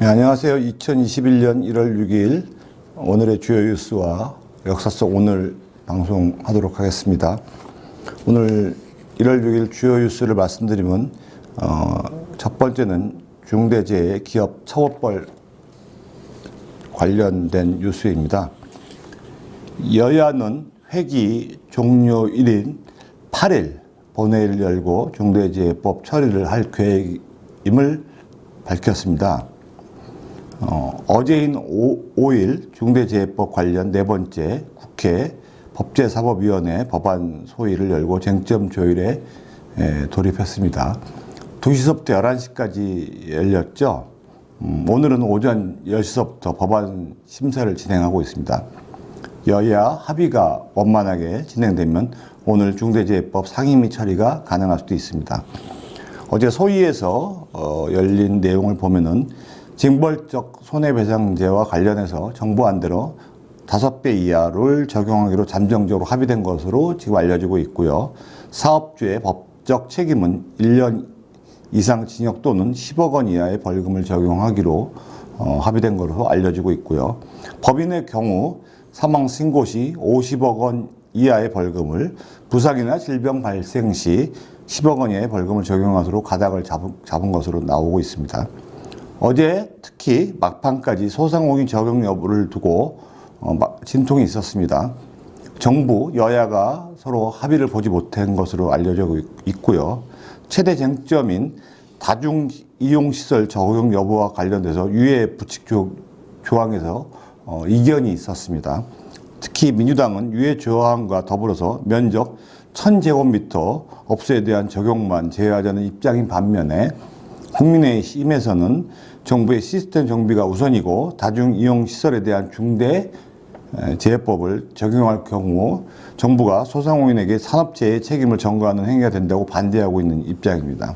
네, 안녕하세요. 2021년 1월 6일 오늘의 주요 뉴스와 역사 속 오늘 방송하도록 하겠습니다. 오늘 1월 6일 주요 뉴스를 말씀드리면 첫 번째는 중대재해 기업 처벌법 관련된 뉴스입니다. 여야는 회기 종료일인 8일 본회의를 열고 중대재해법 처리를 할 계획임을 밝혔습니다. 어제인 5일 중대재해법 관련 네 번째 국회 법제사법위원회 법안 소위를 열고 쟁점 조율에 돌입했습니다. 2시서부터 11시까지 열렸죠. 오늘은 오전 10시서부터 법안 심사를 진행하고 있습니다. 여야 합의가 원만하게 진행되면 오늘 중대재해법 상임위 처리가 가능할 수도 있습니다. 어제 소위에서 열린 내용을 보면은 징벌적 손해배상제와 관련해서 정부 안대로 5배 이하를 적용하기로 잠정적으로 합의된 것으로 지금 알려지고 있고요. 사업주의 법적 책임은 1년 이상 징역 또는 10억 원 이하의 벌금을 적용하기로 합의된 것으로 알려지고 있고요. 법인의 경우 사망 신고 시 50억 원 이하의 벌금을, 부상이나 질병 발생 시 10억 원 이하의 벌금을 적용하도록 가닥을 잡은 것으로 나오고 있습니다. 어제 특히 막판까지 소상공인 적용 여부를 두고 진통이 있었습니다. 정부, 여야가 서로 합의를 보지 못한 것으로 알려져 있고요. 최대 쟁점인 다중이용시설 적용 여부와 관련돼서 유해 부칙 조항에서 이견이 있었습니다. 특히 민주당은 유해 조항과 더불어서 면적 1000제곱미터 업소에 대한 적용만 제외하자는 입장인 반면에 국민의힘에서는 정부의 시스템 정비가 우선이고 다중이용시설에 대한 중대재해법을 적용할 경우 정부가 소상공인에게 산업재해 책임을 전가하는 행위가 된다고 반대하고 있는 입장입니다.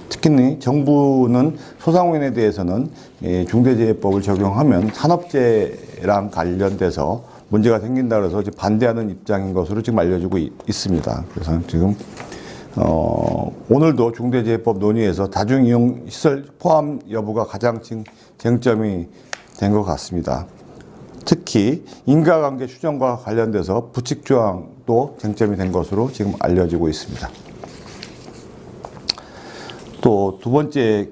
특히 정부는 소상공인에 대해서는 중대재해법을 적용하면 산업재해랑 관련돼서 문제가 생긴다 그래서 반대하는 입장인 것으로 지금 알려지고 있습니다. 그래서 지금 오늘도 중대재해법 논의에서 다중이용시설 포함 여부가 가장 쟁점이 된 것 같습니다. 특히 인과관계 추정과 관련돼서 부칙조항도 쟁점이 된 것으로 지금 알려지고 있습니다. 또 두 번째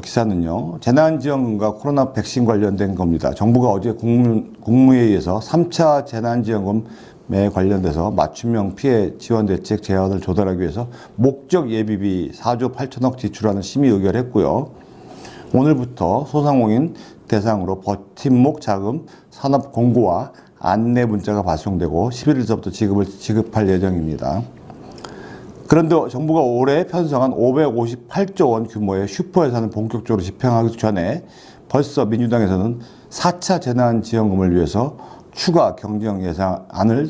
기사는요, 재난지원금과 코로나 백신 관련된 겁니다. 정부가 어제 국무회의에서 3차 재난지원금에 관련돼서 맞춤형 피해 지원 대책 제안을 조달하기 위해서 목적 예비비 4조 8천억 지출하는 심의 의결했고요. 오늘부터 소상공인 대상으로 버팀목 자금 산업 공고와 안내 문자가 발송되고 11일서부터 지급할 예정입니다. 그런데 정부가 올해 편성한 558조 원 규모의 슈퍼 예산을 본격적으로 집행하기 전에 벌써 민주당에서는 4차 재난지원금을 위해서 추가 경정 예산안을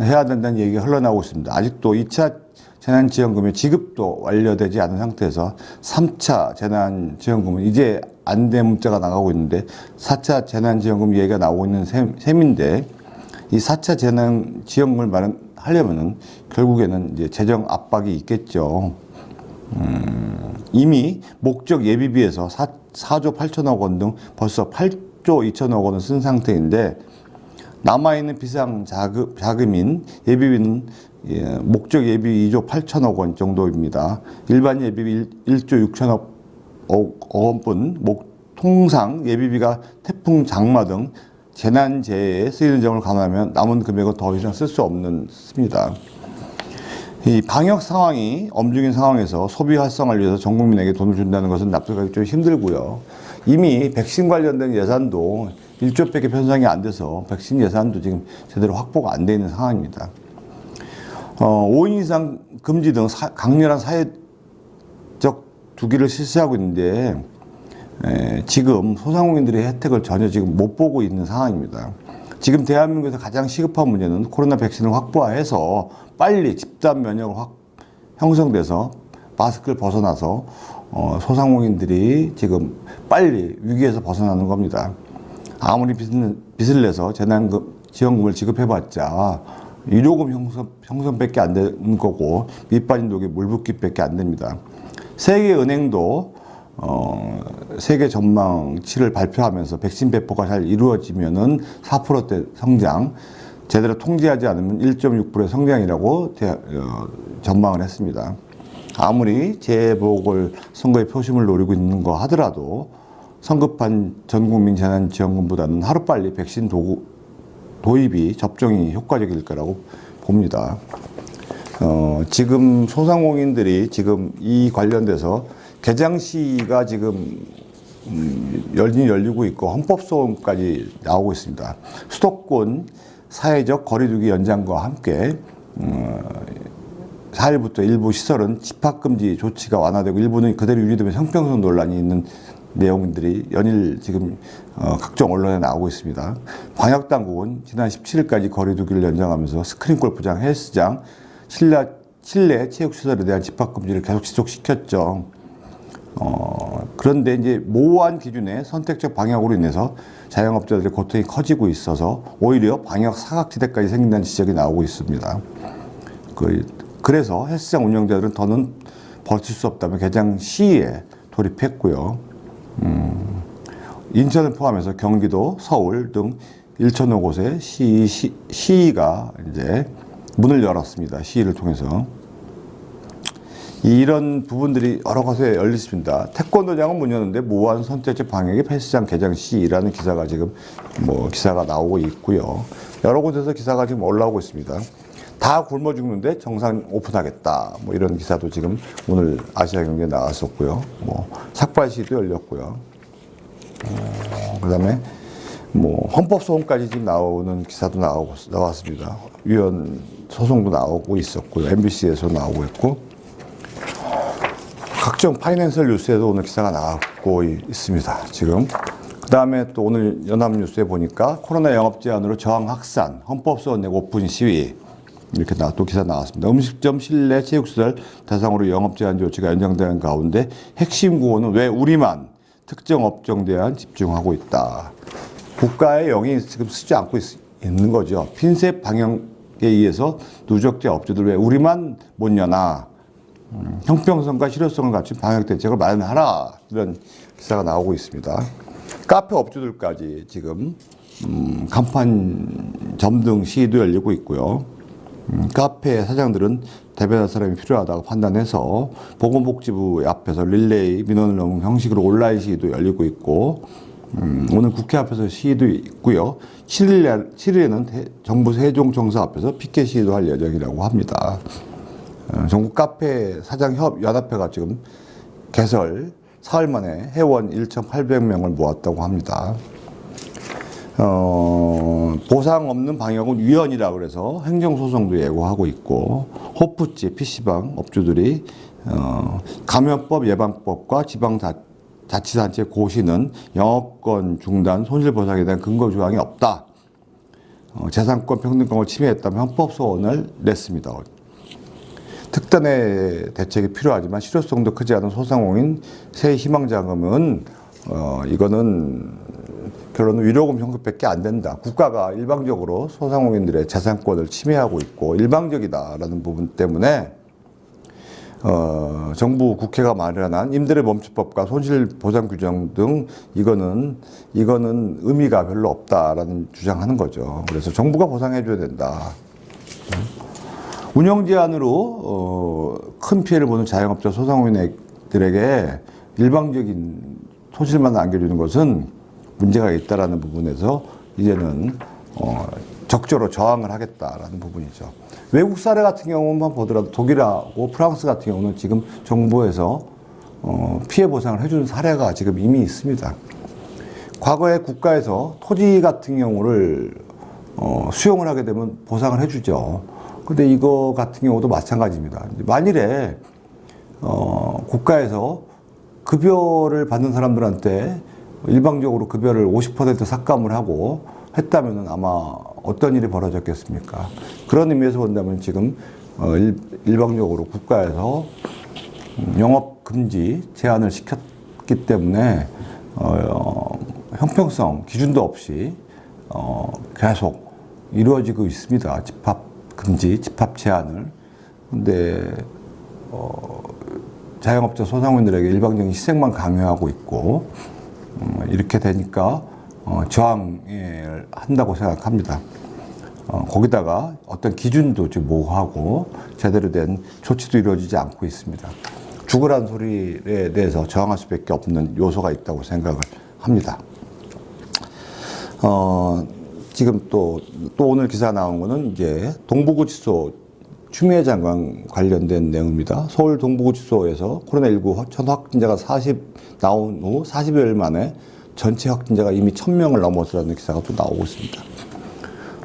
해야 된다는 얘기가 흘러나오고 있습니다. 아직도 2차 재난지원금의 지급도 완료되지 않은 상태에서 3차 재난지원금은 이제 안내 문자가 나가고 있는데 4차 재난지원금 얘기가 나오고 있는 셈인데, 이 4차 재난지원금을 마련하려면은 결국에는 이제 재정 압박이 있겠죠. 이미 목적 예비비에서 4조 8천억 원 등 벌써 8조 2천억 원을 쓴 상태인데, 남아있는 비상 자금인 예비비는 목적 예비 2조 8천억 원 정도입니다. 일반 예비비 1조 6천억 원뿐, 통상 예비비가 태풍 장마 등 재난재해에 쓰이는 점을 감안하면 남은 금액은 더 이상 쓸 수 없습니다. 이 방역 상황이 엄중한 상황에서 소비 활성화를 위해서 전 국민에게 돈을 준다는 것은 납득하기 좀 힘들고요. 이미 백신 관련된 예산도 1조밖에 편성이 안 돼서 백신 예산도 지금 제대로 확보가 안 돼 있는 상황입니다. 5인 이상 금지 등 강렬한 사회적 투기를 실시하고 있는데 지금 소상공인들의 혜택을 전혀 지금 못 보고 있는 상황입니다. 지금 대한민국에서 가장 시급한 문제는 코로나 백신을 확보해서 빨리 집단 면역을 형성돼서 마스크를 벗어나서 소상공인들이 지금 빨리 위기에서 벗어나는 겁니다. 아무리 빚을 내서 재난지원금을 지급해봤자 유료금 형성밖에 안 되는 거고 밑빠진 독에 물 붓기밖에 안 됩니다. 세계은행도 세계 전망치를 발표하면서 백신 배포가 잘 이루어지면은 4%대 성장, 제대로 통제하지 않으면 1.6%의 성장이라고 전망을 했습니다. 아무리 재보궐 선거의 표심을 노리고 있는 거 하더라도 성급한 전국민 재난지원금보다는 하루빨리 백신 도입이 접종이 효과적일 거라고 봅니다. 지금 소상공인들이 지금 이 관련돼서 개장시가 지금 열리고 있고 헌법소원까지 나오고 있습니다. 수도권 사회적 거리두기 연장과 함께 4일부터 일부 시설은 집합금지 조치가 완화되고 일부는 그대로 유지되면 형평성 논란이 있는 내용들이 연일 지금 각종 언론에 나오고 있습니다. 방역당국은 지난 17일까지 거리두기를 연장하면서 스크린골프장, 헬스장, 실내 체육시설에 대한 집합금지를 계속 지속시켰죠. 그런데 이제 모호한 기준의 선택적 방역으로 인해서 자영업자들의 고통이 커지고 있어서 오히려 방역 사각지대까지 생긴다는 지적이 나오고 있습니다. 그래서 헬스장 운영자들은 더는 버틸 수 없다며 개장 시위에 돌입했고요. 인천을 포함해서 경기도, 서울 등 1,000여 곳에 시위가 이제 문을 열었습니다. 시위를 통해서. 이런 부분들이 여러 곳에 열렸습니다. 태권도장은 문 여는데 모호한 선택적 방역의 헬스장 개장 시위라는 기사가 지금 기사가 나오고 있고요. 여러 곳에서 기사가 지금 올라오고 있습니다. 다 굶어 죽는데 정상 오픈하겠다. 이런 기사도 지금 오늘 아시아경제에 나왔었고요. 삭발 시위도 열렸고요. 그다음에 헌법소원까지 지금 나오는 기사도 나왔습니다. 위원 소송도 나오고 있었고요. MBC에서 나오고 있고. 각종 파이낸셜 뉴스에도 오늘 기사가 나오고 있습니다. 지금. 그 다음에 또 오늘 연합뉴스에 보니까 코로나 영업 제한으로 저항 확산, 헌법소원 내고 오픈 시위. 이렇게 또 기사 나왔습니다. 음식점, 실내, 체육시설 대상으로 영업 제한 조치가 연장되는 가운데 핵심 구호는 왜 우리만 특정 업종 대한 집중하고 있다. 국가의 영이 지금 쓰지 않고 있는 거죠. 핀셋 방역에 의해서 누적자 업주들 왜 우리만 못 여나. 형평성과 실효성을 갖춘 방역 대책을 마련하라. 이런 기사가 나오고 있습니다. 카페 업주들까지 지금 간판 점등 시위도 열리고 있고요. 카페 사장들은 대변할 사람이 필요하다고 판단해서 보건복지부 앞에서 릴레이 민원을 넣은 형식으로 온라인 시위도 열리고 있고 오늘 국회 앞에서 시위도 있고요. 7일에는 정부 세종청사 앞에서 피켓 시위도 할 예정이라고 합니다. 전국 카페 사장 연합회가 지금 개설 사흘 만에 회원 1,800명을 모았다고 합니다. 보상 없는 방역은 위헌이라 그래서 행정소송도 예고하고 있고 호프집, PC방 업주들이 감염법 예방법과 지방자치단체 고시는 영업권 중단, 손실보상에 대한 근거 조항이 없다. 재산권 평등권을 침해했다며 헌법소원을 냈습니다. 특단의 대책이 필요하지만 실효성도 크지 않은 소상공인 새 희망자금은 이거는 결론은 위로금 형식밖에 안 된다. 국가가 일방적으로 소상공인들의 재산권을 침해하고 있고 일방적이다라는 부분 때문에 정부 국회가 마련한 임대료 멈춤법과 손실보상 규정 등 이거는 의미가 별로 없다라는 주장하는 거죠. 그래서 정부가 보상해 줘야 된다. 운영 제한으로 큰 피해를 보는 자영업자 소상공인들에게 일방적인 손실만 안겨주는 것은 문제가 있다라는 부분에서 이제는 적절로 저항을 하겠다라는 부분이죠. 외국 사례 같은 경우만 보더라도 독일하고 프랑스 같은 경우는 지금 정부에서 피해 보상을 해주는 사례가 지금 이미 있습니다. 과거에 국가에서 토지 같은 경우를 수용을 하게 되면 보상을 해주죠. 근데 이거 같은 경우도 마찬가지입니다. 만일에 국가에서 급여를 받는 사람들한테 일방적으로 급여를 50% 삭감을 하고 했다면 아마 어떤 일이 벌어졌겠습니까? 그런 의미에서 본다면 지금 일방적으로 국가에서 영업 금지 제한을 시켰기 때문에 형평성 기준도 없이 계속 이루어지고 있습니다. 집합 금지, 집합 제한을. 근데 자영업자 소상공인들에게 일방적인 희생만 강요하고 있고 이렇게 되니까 저항을 한다고 생각합니다. 거기다가 어떤 기준도 지금 모호하고 제대로 된 조치도 이루어지지 않고 있습니다. 죽으란 소리에 대해서 저항할 수밖에 없는 요소가 있다고 생각을 합니다. 지금 또 오늘 기사 나온 거는 이제 동부구치소 추미애 장관 관련된 내용입니다. 서울 동부구치소에서 코로나19 첫 확진자가 나온 후 40여일 만에 전체 확진자가 이미 1000명을 넘어서라는 기사가 또 나오고 있습니다.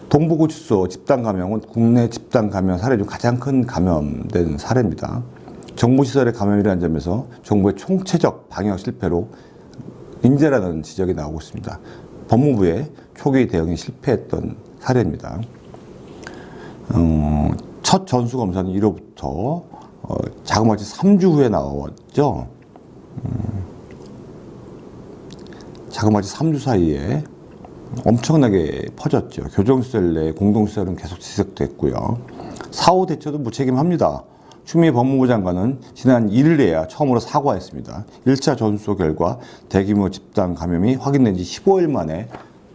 동부구치소 집단 감염은 국내 집단 감염 사례 중 가장 큰 감염된 사례입니다. 정부시설의 감염이라는 점에서 정부의 총체적 방역 실패로 인재라는 지적이 나오고 있습니다. 법무부의 초기 대응이 실패했던 사례입니다. 첫 전수검사는 1호부터 자그마치 3주 후에 나왔죠. 자그마치 3주 사이에 엄청나게 퍼졌죠. 교정시설 내 공동시설은 계속 지속됐고요. 사후 대처도 무책임합니다. 추미애 법무부 장관은 지난 1일에야 처음으로 사과했습니다. 1차 전수 결과 대규모 집단 감염이 확인된 지 15일 만에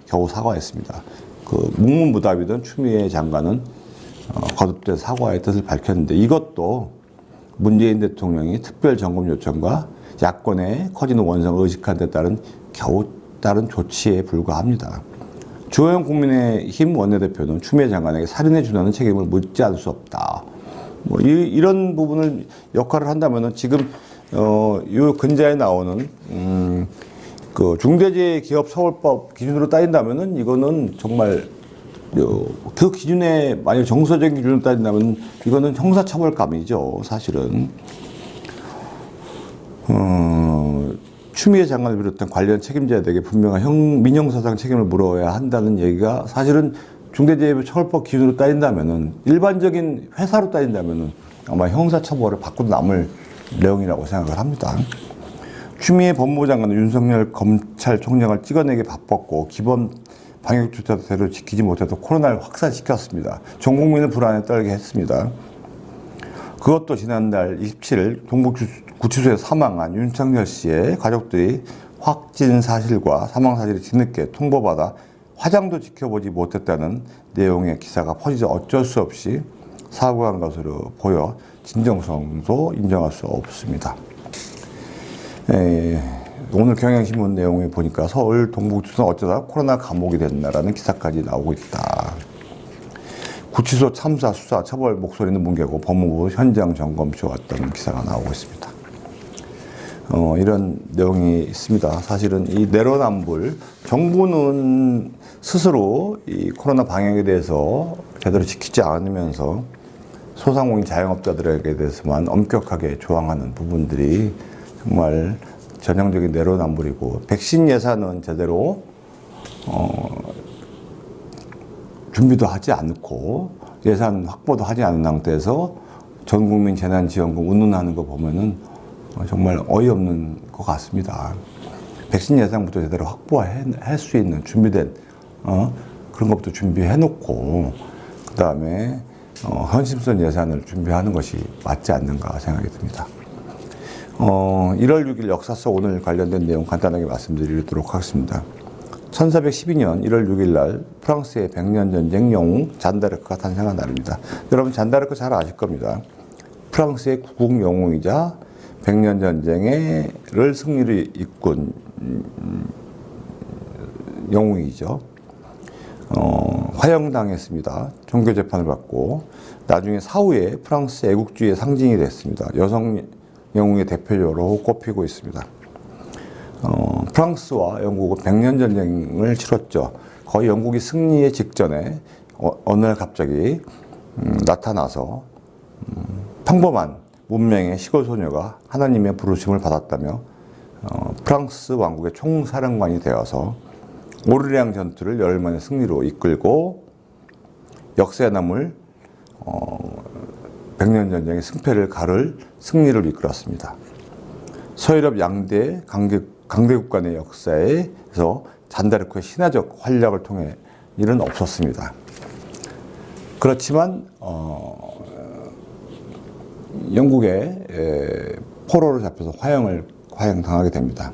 겨우 사과했습니다. 묵문부답이던 추미애 장관은 거듭된 사과의 뜻을 밝혔는데 이것도 문재인 대통령이 특별점검 요청과 야권의 커지는 원성을 의식한 데 따른 조치에 불과합니다. 주호영 국민의힘 원내대표는 추미애 장관에게 살인에 준하는 책임을 묻지 않을 수 없다. 이런 부분을 역할을 한다면은 지금 요 근자에 나오는 그 중대재해기업처벌법 기준으로 따진다면은 이거는 정말 그 기준에 만약 정서적인 기준으로 따진다면 이거는 형사처벌감이죠. 사실은 추미애 장관을 비롯한 관련 책임자들에게 분명한 민형사상 책임을 물어야 한다는 얘기가 사실은 중대재해처벌법 기준으로 따진다면은 일반적인 회사로 따진다면은 아마 형사처벌을 받고 남을 내용이라고 생각을 합니다. 추미애 법무부 장관은 윤석열 검찰총장을 찍어내기 바빴고 기본 방역 조치도 제대로 지키지 못해서 코로나를 확산시켰습니다. 전 국민을 불안에 떨게 했습니다. 그것도 지난달 27일 동부구치소에서 사망한 윤창열 씨의 가족들이 확진 사실과 사망 사실을 뒤늦게 통보받아 화장도 지켜보지 못했다는 내용의 기사가 퍼지자 어쩔 수 없이 사과한 것으로 보여 진정성도 인정할 수 없습니다. 오늘 경향신문 내용을 보니까 서울 동부구치소는 어쩌다 코로나 감옥이 됐나라는 기사까지 나오고 있다. 구치소 참사 수사 처벌 목소리는 뭉개고 법무부 현장 점검쇼 왔다는 기사가 나오고 있습니다. 이런 내용이 있습니다. 사실은 이 내로남불 정부는 스스로 이 코로나 방역에 대해서 제대로 지키지 않으면서 소상공인 자영업자들에게 대해서만 엄격하게 조항하는 부분들이 정말 전형적인 내로남불이고 백신 예산은 제대로 준비도 하지 않고 예산 확보도 하지 않은 상태에서 전국민 재난지원금 운운하는 거 보면은 정말 어이없는 것 같습니다. 백신 예산부터 제대로 확보할 수 있는 준비된 그런 것부터 준비해놓고 그 다음에 헌신성 예산을 준비하는 것이 맞지 않는가 생각이 듭니다. 1월 6일 역사 속 오늘 관련된 내용 간단하게 말씀드리도록 하겠습니다. 1412년 1월 6일 날 프랑스의 백년 전쟁 영웅 잔다르크가 탄생한 날입니다. 여러분 잔다르크 잘 아실 겁니다. 프랑스의 구국 영웅이자 백년 전쟁을 승리를 이끈 영웅이죠. 화형당했습니다. 종교 재판을 받고 나중에 사후에 프랑스 애국주의의 상징이 됐습니다. 여성 영웅의 대표적으로 꼽히고 있습니다. 프랑스와 영국은 백년 전쟁을 치렀죠. 거의 영국이 승리의 직전에 어느 날 갑자기 나타나서 평범한 문명의 시골 소녀가 하나님의 부르심을 받았다며 프랑스 왕국의 총사령관이 되어서 오르레앙 전투를 열흘 만에 승리로 이끌고 역사에 남을 백년 전쟁의 승패를 가를 승리를 이끌었습니다. 서유럽 양대 강대국 간의 역사에서 잔다르크의 신화적 활약을 통해 일은 없었습니다. 그렇지만 영국의 포로로 잡혀서 화형당하게 됩니다.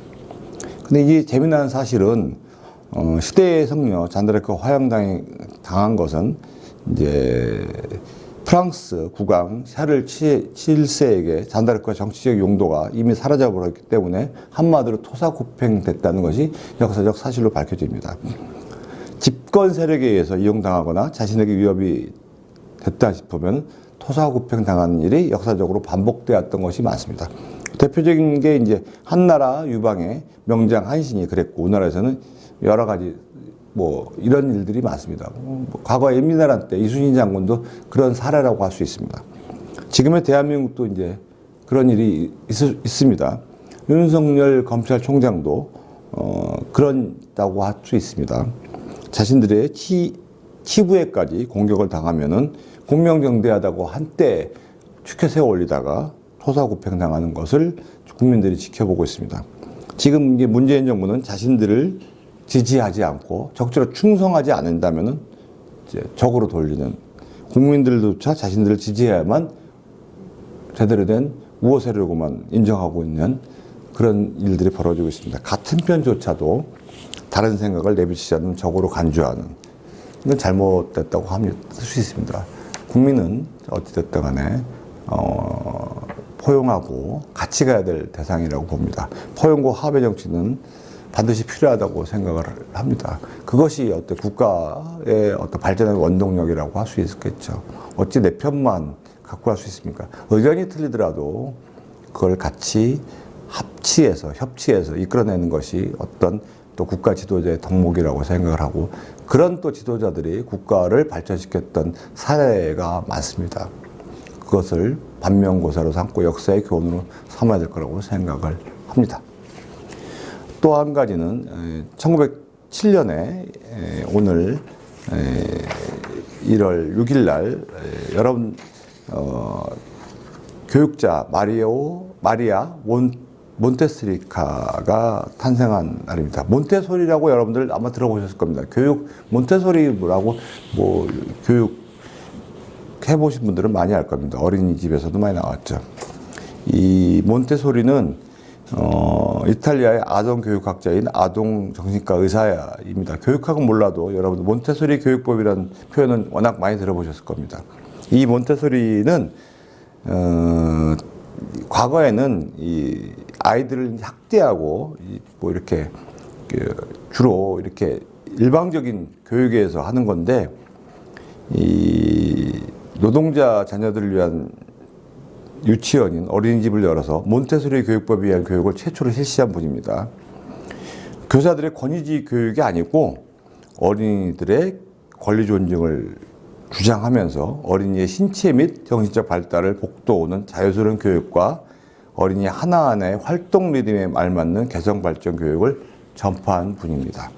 근데 이게 재미난 사실은 시대의 성녀 잔드레크가 화형당한 것은 이제 프랑스 국왕 샤를 7세에게 잔다르크의 정치적 용도가 이미 사라져버렸기 때문에 한마디로 토사구팽됐다는 것이 역사적 사실로 밝혀집니다. 집권 세력에 의해서 이용당하거나 자신에게 위협이 됐다 싶으면 토사구팽 당하는 일이 역사적으로 반복되었던 것이 많습니다. 대표적인 게 이제 한나라 유방의 명장 한신이 그랬고, 우리나라에서는 여러 가지 이런 일들이 많습니다. 과거 예민나라 때 이순신 장군도 그런 사례라고 할 수 있습니다. 지금의 대한민국도 이제 그런 일이 있습니다. 윤석열 검찰총장도 그런다고 할 수 있습니다. 자신들의 치부에까지 공격을 당하면은 공명정대하다고 한때 축켜 세워 올리다가 토사구팽 당하는 것을 국민들이 지켜보고 있습니다. 지금 이제 문재인 정부는 자신들을 지지하지 않고 적절히 충성하지 않는다면은 이제 적으로 돌리는, 국민들조차 자신들을 지지해야만 제대로 된 우호 세력으로만 인정하고 있는 그런 일들이 벌어지고 있습니다. 같은 편조차도 다른 생각을 내비치지 않는 적으로 간주하는, 이건 잘못됐다고 할 수 있습니다. 국민은 어찌됐든 간에 포용하고 같이 가야 될 대상이라고 봅니다. 포용과 합의 정치는 반드시 필요하다고 생각을 합니다. 그것이 어떤 국가의 어떤 발전의 원동력이라고 할 수 있겠죠. 어찌 내 편만 갖고 갈 수 있습니까? 의견이 틀리더라도 그걸 같이 협치해서 이끌어내는 것이 어떤 또 국가 지도자의 덕목이라고 생각을 하고, 그런 또 지도자들이 국가를 발전시켰던 사례가 많습니다. 그것을 반면교사로 삼고 역사의 교훈으로 삼아야 될 거라고 생각을 합니다. 또 한 가지는 1907년에 오늘 1월 6일 날 여러분 교육자 마리아 몬테소리카가 탄생한 날입니다. 몬테소리라고 여러분들 아마 들어보셨을 겁니다. 몬테소리라고 교육 해보신 분들은 많이 알 겁니다. 어린이집에서도 많이 나왔죠. 이 몬테소리는 이탈리아의 아동 교육학자인 아동 정신과 의사입니다. 교육학은 몰라도 여러분들 몬테소리 교육법이라는 표현은 워낙 많이 들어보셨을 겁니다. 이 몬테소리는 과거에는 이 아이들을 학대하고 이렇게 주로 이렇게 일방적인 교육에서 하는 건데, 이 노동자 자녀들을 위한 유치원인 어린이집을 열어서 몬테소리 교육법에 의한 교육을 최초로 실시한 분입니다. 교사들의 권위주의 교육이 아니고 어린이들의 권리 존중을 주장하면서 어린이의 신체 및 정신적 발달을 복돋우는 자유스러운 교육과 어린이 하나하나의 활동 리듬에 알맞는 개성 발전 교육을 전파한 분입니다.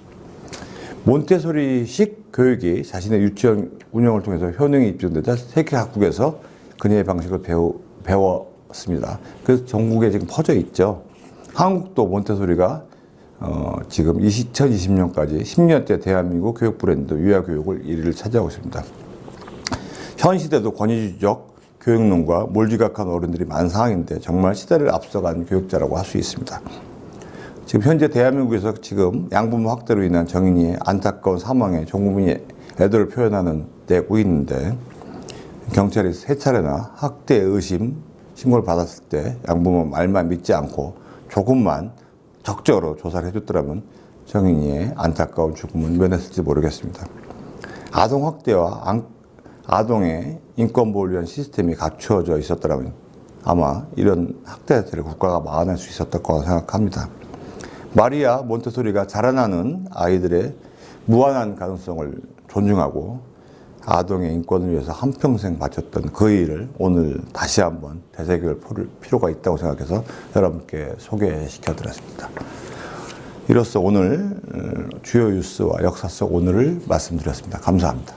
몬테소리식 교육이 자신의 유치원 운영을 통해서 효능이 입증되자 세계 각국에서 그녀의 방식을 배웠습니다. 그래서 전국에 지금 퍼져 있죠. 한국도 몬테소리가 지금 2020년까지 10년째 대한민국 교육 브랜드 유아교육을 1위를 차지하고 있습니다. 현 시대도 권위주의적 교육론과 몰지각한 어른들이 많은 상황인데 정말 시대를 앞서간 교육자라고 할 수 있습니다. 지금 현재 대한민국에서 지금 양부모 학대로 인한 정인이의 안타까운 사망에 전 국민이 애도를 표현하는 데고 있는데, 경찰이 3차례나 학대 의심 신고를 받았을 때 양부모 말만 믿지 않고 조금만 적극적으로 조사를 해줬더라면 정인이의 안타까운 죽음은 면했을지 모르겠습니다. 아동 학대와 아동의 인권 보호를 위한 시스템이 갖추어져 있었더라면 아마 이런 학대 자체를 국가가 막아낼 수 있었을 거라고 생각합니다. 마리아 몬테소리가 자라나는 아이들의 무한한 가능성을 존중하고 아동의 인권을 위해서 한평생 바쳤던 그 일을 오늘 다시 한번 되새길 필요가 있다고 생각해서 여러분께 소개시켜 드렸습니다. 이로써 오늘 주요 뉴스와 역사 속 오늘을 말씀드렸습니다. 감사합니다.